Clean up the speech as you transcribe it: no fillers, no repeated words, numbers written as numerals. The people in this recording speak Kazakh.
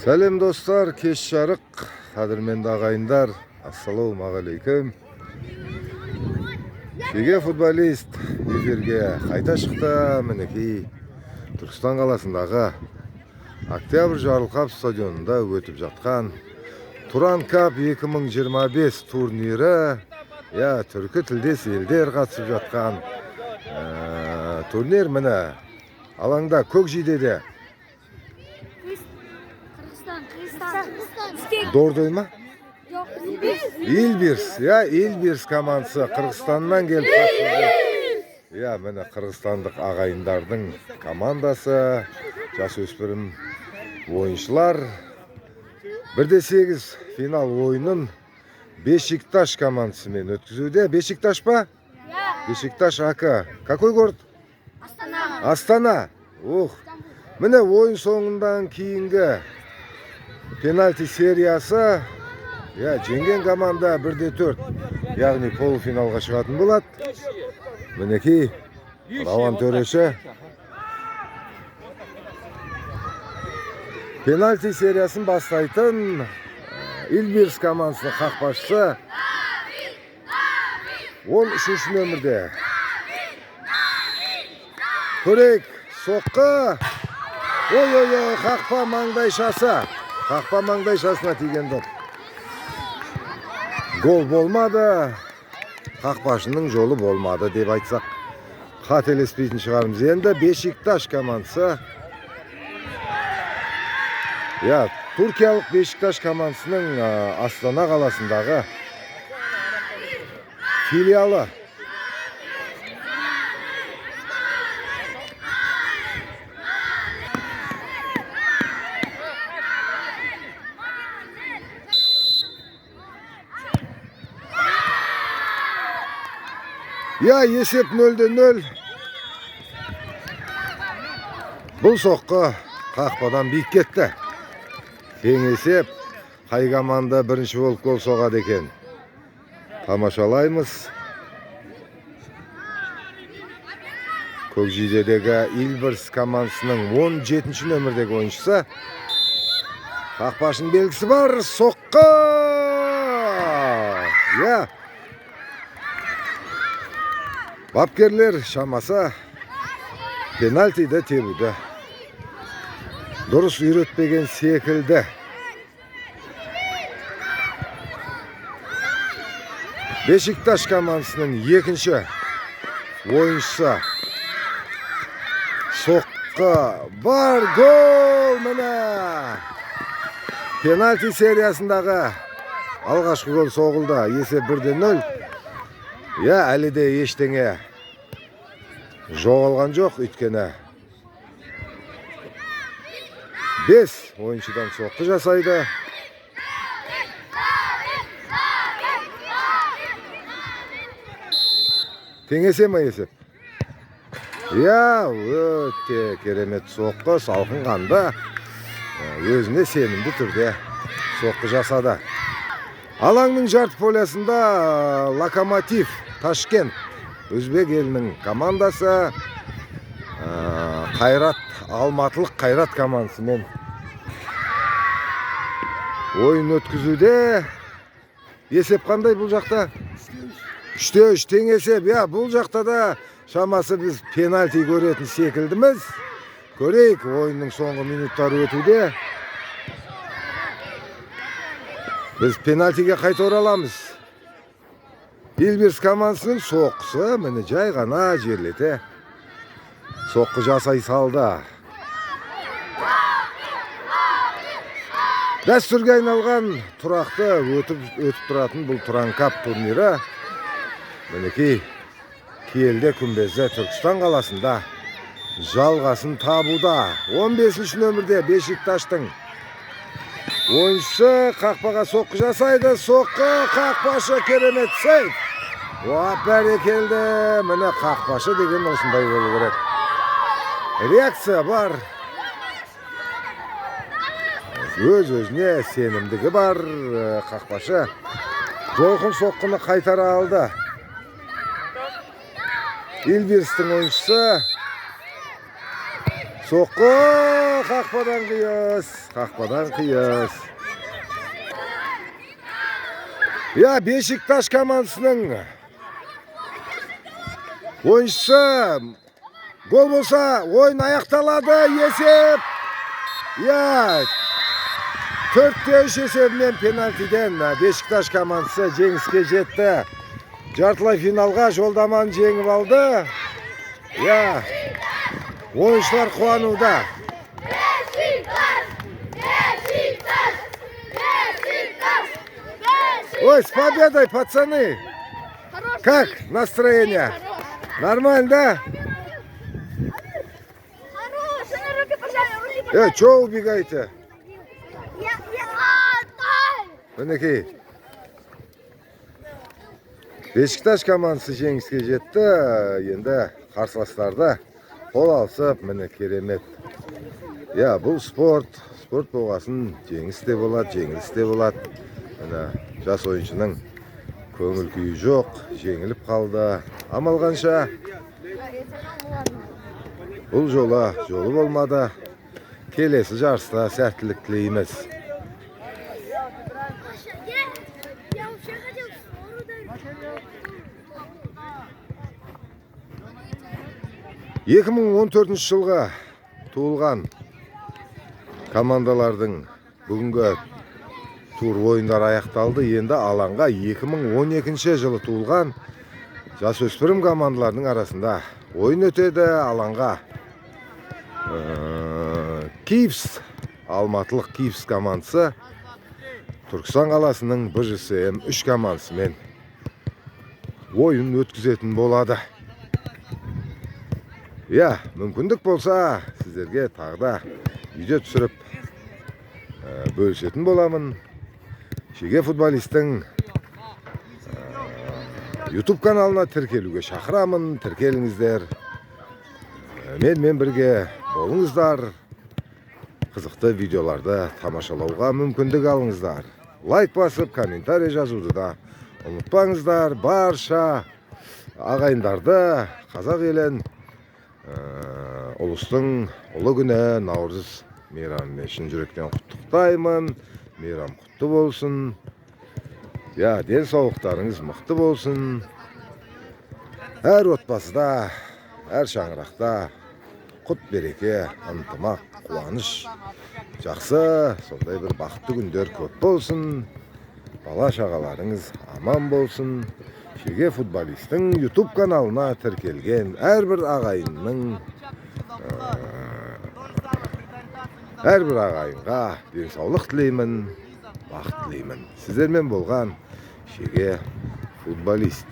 Сәлем достар, кеш жарық, қадірменді ағайындар, ассалаумағалейкум. Шеге футболист эфирге қайта шықты. Мінекей Түркістан қаласындағы Октябрь Жарылқап стадионында өтіп жатқан Туран Кап 2025 турнирі, түркі тілдес елдер қатысып жатқан турнир. Міне алаңда Көкжидеде Дордой ма? Илбирс, Илбирс командасы Қырғызстаннан келіп қатысты. Міне қырғызстандық ағайындардың командасы, жасөспірім ойыншылар 1-8 финал ойынын Бешикташ командасымен өткізуде. Бешикташ па? Бешикташ АК. Какой город? Астана. Міне ойын соңындан кейінгі пенальти сериясы, жеңген команда 1-4, яғни полуфиналға шығатын болады. Мінекей Рауан төреші пенальти сериясын бастайтын Илбирс командасының қақпашысы 13-ші нөмірде. Көрейік, соққы. Қақпа маңдайшасы. Қақпа маңдайшасына тиген доп. Гол болмады. Қақпашының жолы болмады деп айтсақ қателеспейтін шығармыз. Енді Бешикташ командасы. Түркиялық Бешикташ командасының Астана қаласындағы филиалы. Есеп 0-0. Бұл соққы қақпадан биік кетті. Тең есеп, қай команда бірінші болып гол соғады екен. Тамашалаймыз. Көкжидедегі Илбирс командасының 17-ші нөмірдегі ойыншысы. Қақпашының белгісі бар. Соққы! Бапкерлер шамасы пенальтиді тебуді дұрыс үйретпеген секілді. Бешикташ командасының екінші ойыншысы. Соққы бар, гол! Міне пенальти сериясындағы алғашқы гол соғылды. Есеп 1-0. Әлі де ештеңе жоғалған жоқ, өйткені 5 ойыншыдан соққы жасайды. Теңесе ме есеп? Өте керемет соққы, салқын қанды, өзіне сенімді түрде соққы жасады. Алаңның жарты полясында Локомотив Ташкент өзбек елінің командасы Алматылық Қайрат командасымен ойын өткізуде. Есеп қандай бұл жақта? 3-3 тең есеп. Бұл жақта да шамасы біз пенальти көретін секілдіміз. Көрейік, ойынның соңғы минуттары өтуде. Біз пенальтиге қайта ораламыз. Илбирс командасының соққысы міне жай ғана жерлете соққы жасай салды. Дәстүрге айналған тұрақты өтіп тұратын бұл Туран Кап турнирі мінекей Киелде күмбезді Түркістан қаласында жалғасын табуда. 15-ші нөмірде Бешикташтың ойыншысы қақпаға соққы жасайды. Соққы, қақпашы керемет сейв. Бәрекелді. Міне қақпашы деген осындай болу керек. Реакция бар. Өз-өзіне сенімдігі бар қақпашы. Жойқын соққыны қайтара алды. Илбирстің ойыншысы Soqqu qaqpadan qiyos. Qaqpadan qiyos. Ya Beşiktaş komandasının oyuncusu gol bolsa oyun ayaqtaladı. Esep. Ya 4-3 esebinен penaltiden Beşiktaş komandası жеңіске жетті. Жартылай финалға жолдаманы жеңіп алды. Ya oyuncular қуануда. Ой, с победой, пацаны! Как настроение? Нормально, да? Чё убегаете? Мінекей. Beşiktaş командасы жеңіске жетті. Енді қарсыластарда қол алысып, міне керемет. Ya бұл спорт болғасын жеңіс те болады, жеңіліс те болады. Міне жас ойыншының көңіл күйі жоқ, жеңіліп қалды. Амал қанша? Бұл жолы болмады. Келесі жарыста сәттілік тілейміз. 2014 жылға туылған командалардың бүгінгі тур ойындар аяқталды. Енді алаңға 2012 жылы туылған жасөспірім командалардың арасында ойын өтеді. Алаңға Киевс, алматылық Киевс командасы Түркістан қаласының БЖСМ 3 командасымен ойын өткізетін болады. Ya, мүмкіндік болса, сіздерге тағда видео түсіріп бөлісетін боламын. Шеге футболистің YouTube каналына тіркелуге шақырамын. Тіркеліңіздер. Мен бірге болыңыздар. Қызықты видеоларды тамашалауға мүмкіндік алыңыздар. Лайк басып, комментарий жазуды да ұмытпаңыздар. Барша ағайындарды, қазақ елін ұлыстың ұлы күні Наурыз мейрамымен шын жүректен құттықтаймын. Мейрам құтты болсын. Ya, денсаулықтарыңыз мықты болсын. Әр отбасыда, әр шаңырақта құт береке, ынтымақ, қуаныш, жақсы, сондай бір бақытты күндер көп болсын. Бала шағаларыңыз аман болсын. Шеге футболистің YouTube каналына тіркелген әрбір ағайынға денсаулық тілеймін, бақыт тілеймін. Сіздермен болған Шеге футболист.